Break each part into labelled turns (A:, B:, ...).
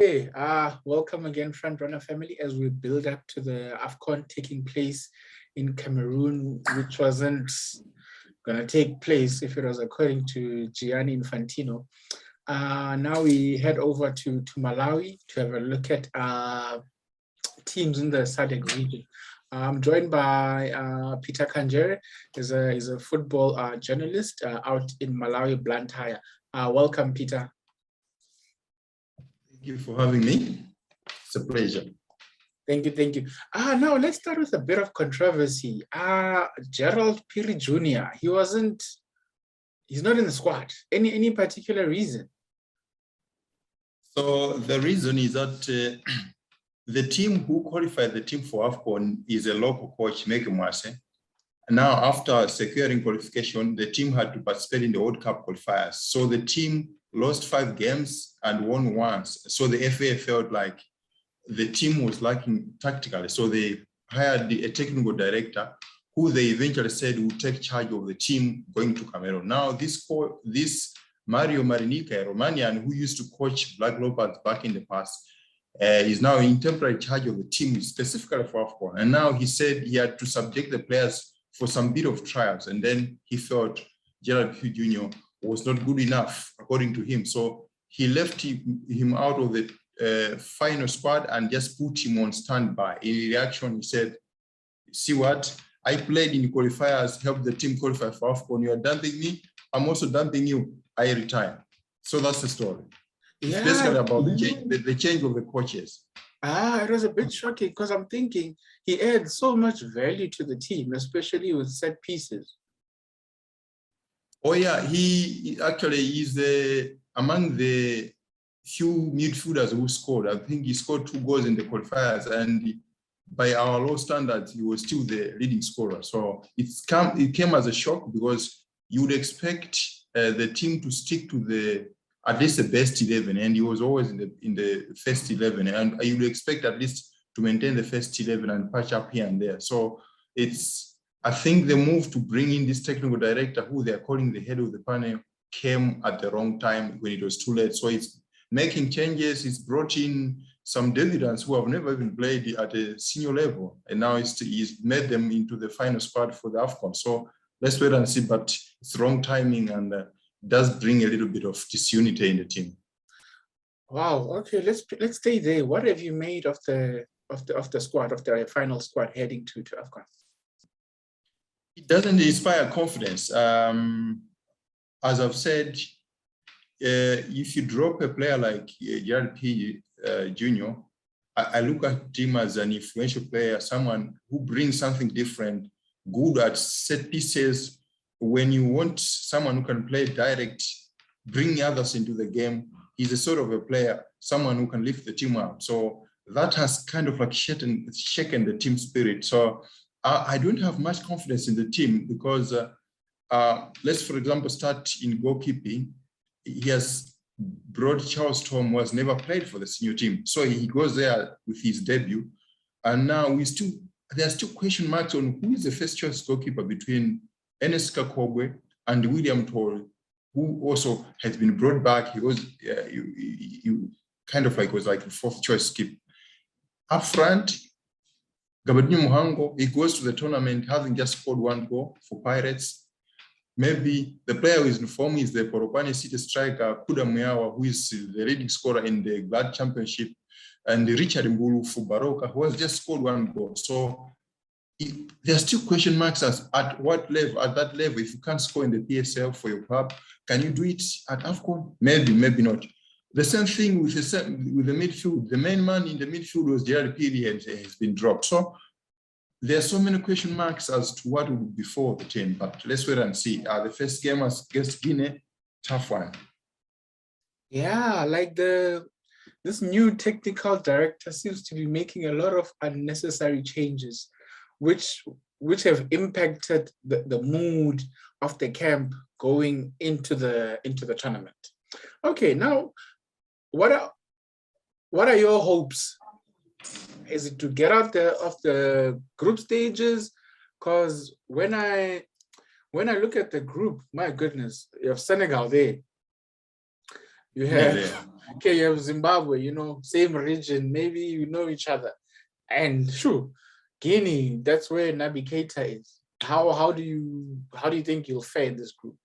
A: Hey, welcome again, Front Runner family, as we build up to the Afcon taking place in Cameroon, which wasn't going to take place if it was according to Gianni Infantino. Now we head over to Malawi to have a look at teams in the SADC region. I'm joined by Peter Kanjere. He's a football journalist out in Malawi, Blantyre. Welcome, Peter.
B: Thank you for having me. It's a pleasure.
A: Thank you. Now let's start with a bit of controversy. Gerald Phiri Jr., he's not in the squad. Any particular reason?
B: So the reason is that the team who qualified the team for Afcon is a local coach, Meke Mwase. Now, after securing qualification, the team had to participate in the World Cup qualifiers. So the team lost 5 games and won once. So the FA felt like the team was lacking tactically. So they hired a technical director who they eventually said would take charge of the team going to Cameroon. Now, this Mario Marinica, a Romanian who used to coach Black Leopards back in the past, is now in temporary charge of the team specifically for Afcon. And now he said he had to subject the players for some bit of trials. And then he felt Gerald Phiri Jr. was not good enough, according to him. So he left him out of the final squad and just put him on standby. In reaction, he said, see what? I played in qualifiers, helped the team qualify for Afcon. You are dumping me. I'm also dumping you. I retire. So that's the story.
A: Yeah.
B: It's basically about the change of the coaches.
A: It was a bit shocking because I'm thinking he adds so much value to the team, especially with set pieces.
B: Oh yeah, he actually is among the few midfielders who scored. I think he scored 2 goals in the qualifiers, and by our low standards, he was still the leading scorer. So it came as a shock because you would expect the team to stick to at least the best 11, and he was always in the first 11, and you would expect at least to maintain the first 11 and patch up here and there. So I think the move to bring in this technical director, who they are calling the head of the panel, came at the wrong time when it was too late. So it's making changes. It's brought in some Davidans who have never even played at a senior level, and now he's made them into the final squad for the Afcon. So let's wait and see, but it's wrong timing and does bring a little bit of disunity in the team.
A: Wow. Okay, let's stay there. What have you made of the squad, of the final squad heading to Afcon?
B: It doesn't inspire confidence. As I've said, if you drop a player like Gerald Phiri Jr., I look at him as an influential player, someone who brings something different, good at set pieces. When you want someone who can play direct, bring others into the game, he's a sort of a player, someone who can lift the team up. So that has kind of like shaken the team spirit. So I don't have much confidence in the team because let's, for example, start in goalkeeping. He has brought Charles Tom, who has never played for the senior team. So he goes there with his debut. And now there are still question marks on who is the first choice goalkeeper between Enes Kakogwe and William Tory, who also has been brought back. He was kind of like was like a 4th choice keeper. Up front, Gabadinho Muhango, he goes to the tournament having just scored 1 goal for Pirates. Maybe the player who is in form is the Polokwane City striker, Kuda Muyawa, who is the leading scorer in the GLAD Championship, and Richard Mbulu for Baroka, who has just scored 1 goal. So there are still question marks as at what level, at that level, if you can't score in the PSL for your club, can you do it at Afcon? Maybe not. The same thing with the midfield. The main man in the midfield was Gerald Phiri and has been dropped. So there are so many question marks as to what will be before the team, but let's wait and see. The first game against Guinea, tough one.
A: Yeah, like this new technical director seems to be making a lot of unnecessary changes, which have impacted the mood of the camp going into the tournament. Okay, now what are your hopes? Is it to get out of the group stages? Because when I look at the group, my goodness, you have Senegal there, You
B: Yeah,
A: have
B: yeah.
A: okay, you have Zimbabwe, you know, same region, maybe you know each other. And sure, Guinea, that's where Naby Keita is. How do you think you'll fare in this group?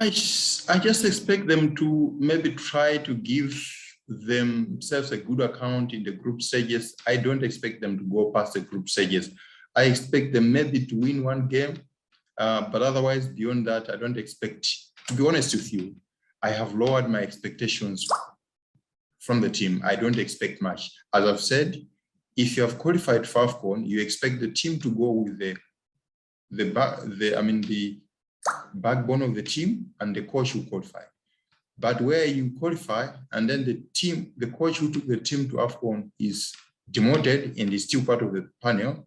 B: I just expect them to maybe try to give themselves a good account in the group stages. I don't expect them to go past the group stages. I expect them maybe to win one game, but otherwise, beyond that, I don't expect, to be honest with you, I have lowered my expectations from the team. I don't expect much. As I've said, if you have qualified for Afcon, you expect the team to go with the backbone of the team and the coach who qualify. But where you qualify and then the coach who took the team to Afcon is demoted and is still part of the panel,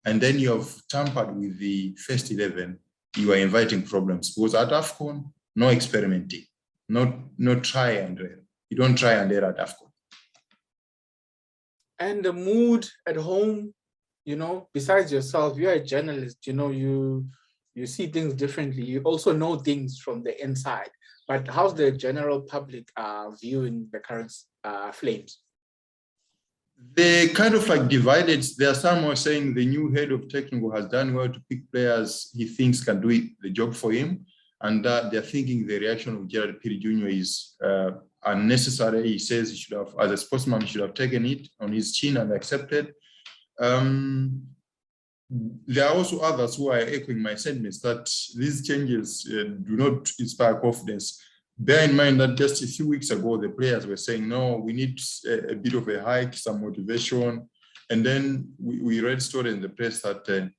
B: and then you have tampered with the first 11, you are inviting problems. Because at Afcon, no experimenting, no try and error. You don't try and error at Afcon.
A: And the mood at home, you know, besides yourself, you're a journalist, you know, you see things differently. You also know things from the inside. But how's the general public viewing the current Flames?
B: They kind of like divided. There are some who are saying the new head of technical has done well to pick players he thinks can do the job for him. And they're thinking the reaction of Gerald Phiri Jr. is unnecessary. He says he should have, as a sportsman, he should have taken it on his chin and accepted. There are also others who are echoing my sentiments that these changes do not inspire confidence. Bear in mind that just a few weeks ago, the players were saying, no, we need a bit of a hike, some motivation. And then we read stories in the press that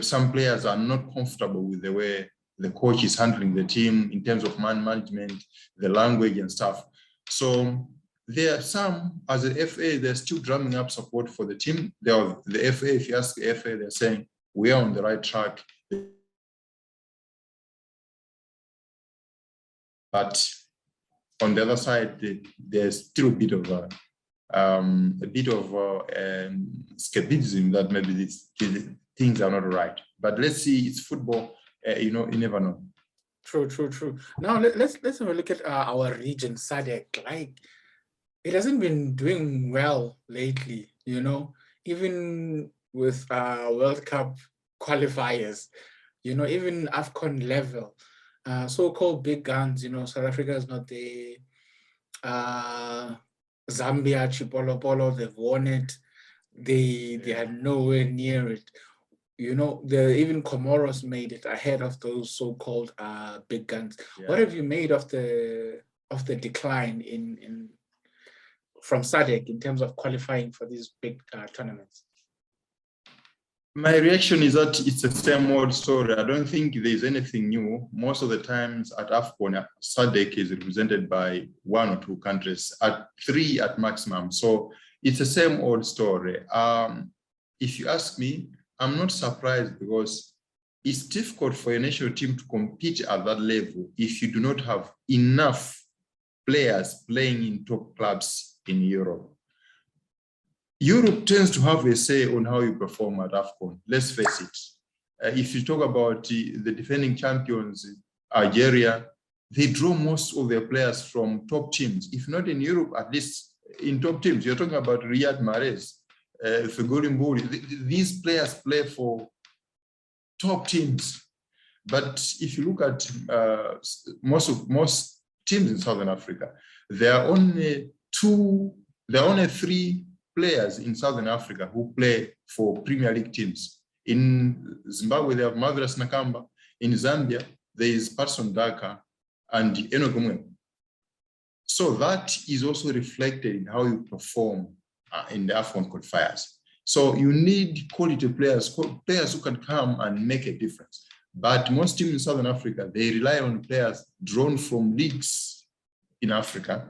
B: some players are not comfortable with the way the coach is handling the team in terms of man management, the language and stuff. So there are some, as the FA, they're still drumming up support for the team. The FA, if you ask the FA, they're saying, we are on the right track. But on the other side, there's still a bit of skepticism that maybe these things are not right. But let's see, it's football. You never know.
A: True. Now let's have a look at our region, SADC. Like, it hasn't been doing well lately, you know, even with World Cup qualifiers, you know, even Afcon level, so-called big guns, you know, South Africa is not there. Zambia, Chipolopolo, they've won it. They are nowhere near it. You know, even Comoros made it ahead of those so-called big guns. Yeah. What have you made of the decline in from SADC in terms of qualifying for these big tournaments?
B: My reaction is that it's the same old story. I don't think there's anything new. Most of the times at Afcon, SADC is represented by 1 or 2 countries, at 3 at maximum. So it's the same old story. If you ask me, I'm not surprised, because it's difficult for a national team to compete at that level if you do not have enough players playing in top clubs in Europe. Europe tends to have a say on how you perform at Afcon. Let's face it. If you talk about the defending champions, Algeria, they draw most of their players from top teams. If not in Europe, at least in top teams. You're talking about Riyad Mahrez, Feghouli Mbouli. These players play for top teams. But if you look at most teams in Southern Africa, there are only 3 players in Southern Africa who play for Premier League teams. In Zimbabwe, they have Marvelous Nakamba. In Zambia, there is Patson Daka and Enoch Mwe. So that is also reflected in how you perform in the Afcon qualifiers. So you need quality players who can come and make a difference. But most teams in Southern Africa, they rely on players drawn from leagues in Africa,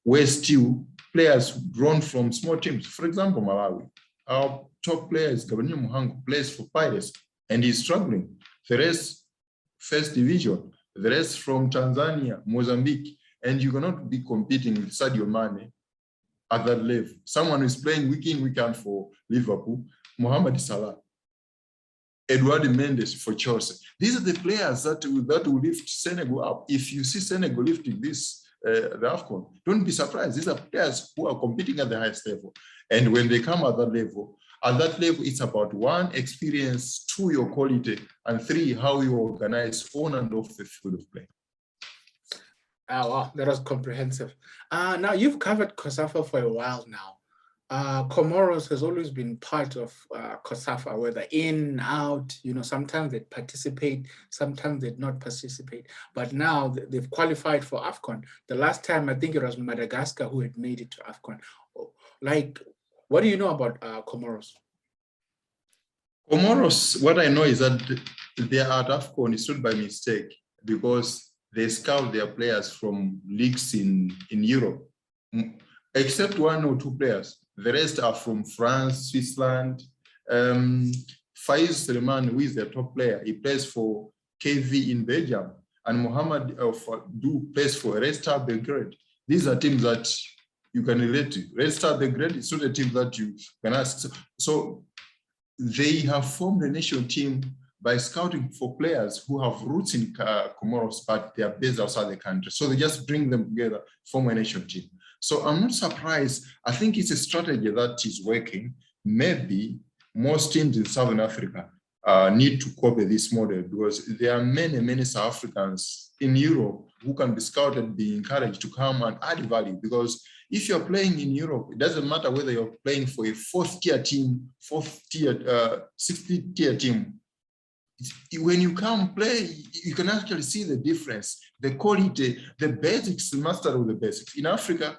B: where still players drawn from small teams. For example, Malawi, our top player is Gabriel Muhangu, plays for Pirates, and he's struggling. The rest, first division, the rest from Tanzania, Mozambique, and you cannot be competing with Sadio Mane at that level. Someone who's playing week in, week out for Liverpool, Mohamed Salah. Edouard Mendes for Chelsea. These are the players that will lift Senegal up. If you see Senegal lifting this, the Afcon, don't be surprised. These are players who are competing at the highest level. And when they come at that level, it's about one, experience, two, your quality, and three, how you organize on and off the field of play.
A: Oh, wow, that was comprehensive. Now, you've covered COSAFA for a while now. Comoros has always been part of COSAFA, whether in, out, sometimes they participate, sometimes they not participate. But now they've qualified for Afcon. The last time, I think it was Madagascar who had made it to Afcon. Like, what do you know about Comoros?
B: Comoros, what I know is that they are at Afcon is not by mistake, because they scout their players from leagues in Europe, except one or two players. The rest are from France, Switzerland. Faiz Seleman, who is their top player, he plays for KV in Belgium, and Mohamed Fadou plays for Red Star Belgrade. These are teams that you can relate to. Red Star Belgrade is not a team that you can ask. So they have formed a national team by scouting for players who have roots in Comoros, but they are based outside the country. So they just bring them together, form a national team. So I'm not surprised. I think it's a strategy that is working. Maybe most teams in Southern Africa need to copy this model, because there are many South Africans in Europe who can be scouted, be encouraged to come and add value. Because if you're playing in Europe, it doesn't matter whether you're playing for a fourth-tier team, sixth-tier team. When you come play, you can actually see the difference, the quality, the basics, the master of the basics. In Africa,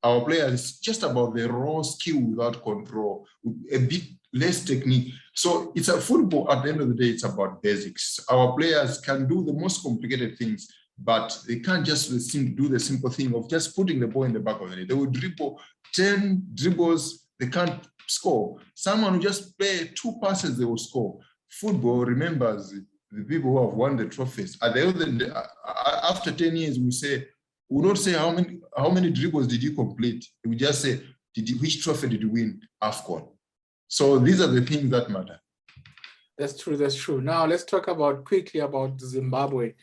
B: our players, it's just about the raw skill without control, a bit less technique. So it's a football, at the end of the day, it's about basics. Our players can do the most complicated things, but they can't just do the simple thing of just putting the ball in the back of the net. They will dribble 10 dribbles, they can't score. Someone who just play 2 passes, they will score. Football remembers the people who have won the trophies. At the end of the day, after 10 years, we will not say how many dribbles did you complete. We just say, which trophy did you win? Afcon. So these are the things that matter.
A: That's true. That's true. Now let's talk quickly about Zimbabwe.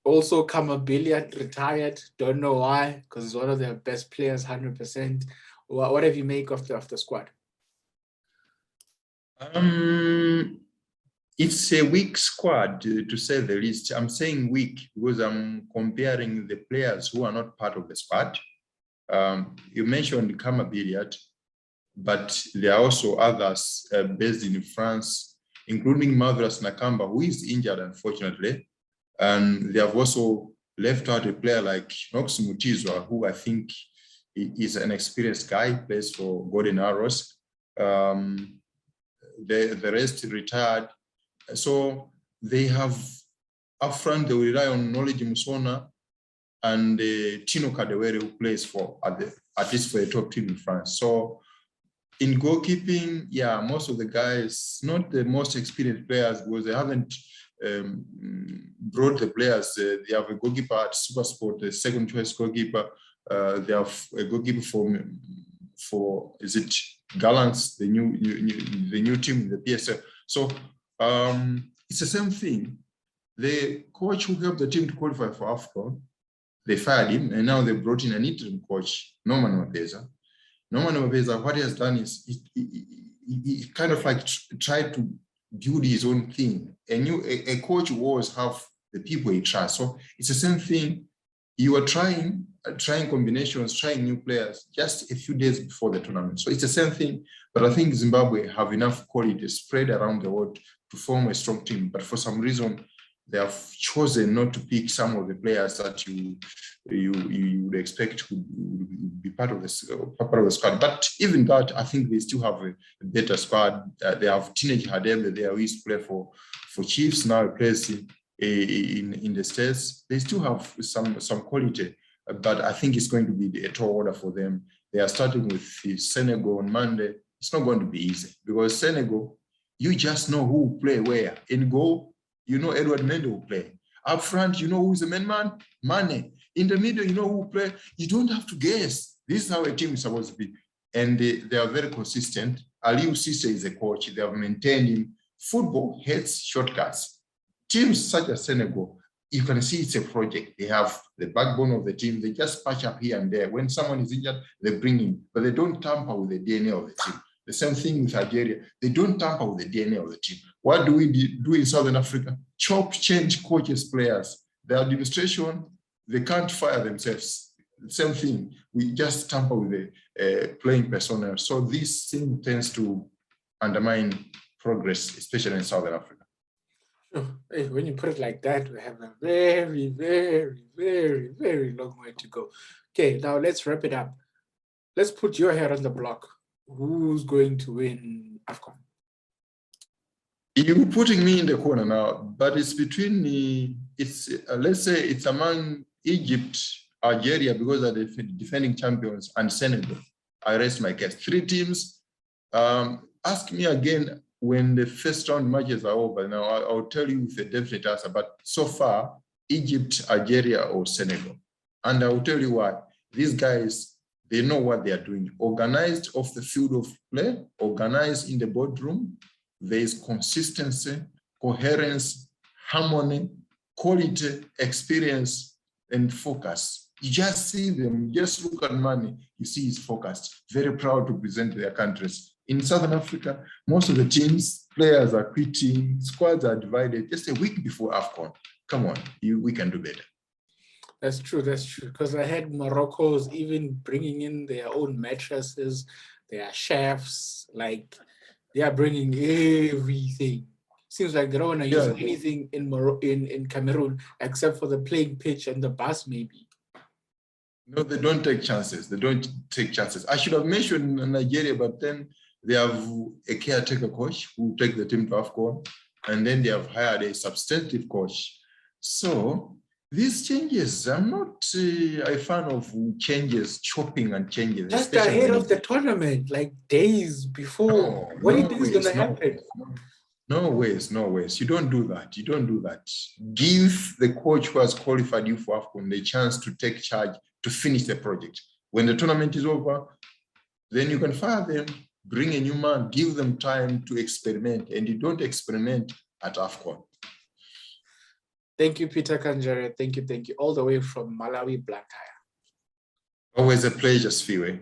A: Also, Kamabilia retired. Don't know why, because he's one of their best players, 100%. What have you make of the squad?
B: It's a weak squad, to say the least. I'm saying weak because I'm comparing the players who are not part of the squad. You mentioned Kamabilia, but there are also others based in France, including Marvelous Nakamba, who is injured, unfortunately. And they have also left out a player like Nox Mutizwa, who I think is an experienced guy, plays for Golden Arrows. The rest retired. So they have up front, they will rely on Knowledge Musona and Tino Kadewere, who plays at least for a top team in France. So in goalkeeping, yeah, most of the guys, not the most experienced players, because they haven't brought the players. They have a goalkeeper at Supersport, the second choice goalkeeper. They have a goalkeeper for is it Gallants, the new team in the PSL. So it's the same thing. The coach who helped the team to qualify for Afcon, they fired him, and now they brought in an interim coach, Norman Mapeza. Norman Mapeza, what he has done is he kind of like tried to build his own thing. A coach will always have the people he trusts. So it's the same thing. You are trying combinations, trying new players just a few days before the tournament. So it's the same thing, but I think Zimbabwe have enough quality spread around the world to form a strong team. But for some reason, they have chosen not to pick some of the players that you would expect to be part of the squad. But even that, I think they still have a better squad. They have Teenage Hadebe there, who used to play for Chiefs, now he plays in the States. They still have some quality, but I think it's going to be a tall order for them. They are starting with Senegal on Monday. It's not going to be easy, because Senegal, you just know who will play where. In goal, you know Edouard Mendy will play. Up front, you know who's the main man? Mane. In the middle, you know who will play. You don't have to guess. This is how a team is supposed to be. And they are very consistent. Aliou Cisse is a coach. They have maintained him Football hates shortcuts. Teams such as Senegal, you can see it's a project. They have the backbone of the team. They just patch up here and there. When someone is injured, they bring in, but they don't tamper with the DNA of the team. The same thing with Algeria. They don't tamper with the DNA of the team. What do we do in Southern Africa? Chop, change coaches, players. The administration, they can't fire themselves. The same thing. We just tamper with the playing personnel. So this thing tends to undermine progress, especially in Southern Africa.
A: Hey, when you put it like that, we have a very, very, very, very long way to go. Okay, now let's wrap it up. Let's put your head on the block. Who's going to win Afcon?
B: You're putting me in the corner now, but it's between the, let's say it's among Egypt, Algeria, because they're the defending champions, and Senegal. I rest my case. 3 teams. Ask me again when the first round matches are over. Now I'll tell you with a definite answer, but so far, Egypt, Algeria, or Senegal. And I'll tell you why. These guys, they know what they are doing. Organized off the field of play, organized in the boardroom. There is consistency, coherence, harmony, quality, experience, and focus. You just see them, just look at Mane, you see he's focused, very proud to present their countries. In Southern Africa, most of the teams, players are quitting, squads are divided just a week before Afcon. Come on, we can do better.
A: That's true, because I had Morocco's even bringing in their own mattresses, their chefs, like they are bringing everything. Seems like they don't want to use anything in Cameroon except for the playing pitch and the bus, maybe.
B: No, they don't take chances. They don't take chances. I should have mentioned Nigeria, but then they have a caretaker coach who take the team to Afcon, and then they have hired a substantive coach. So these changes, I'm not a fan of changes, chopping and changes.
A: Just ahead of the tournament, like days before. What do you think is going to happen?
B: No ways. You don't do that. You don't do that. Give the coach who has qualified you for Afcon the chance to take charge, to finish the project. When the tournament is over, then you can fire them, bring a new man, give them time to experiment, and you don't experiment at Afcon.
A: Thank you, Peter Kanjere. Thank you. All the way from Malawi, Blantyre.
B: Always a pleasure, Phiri.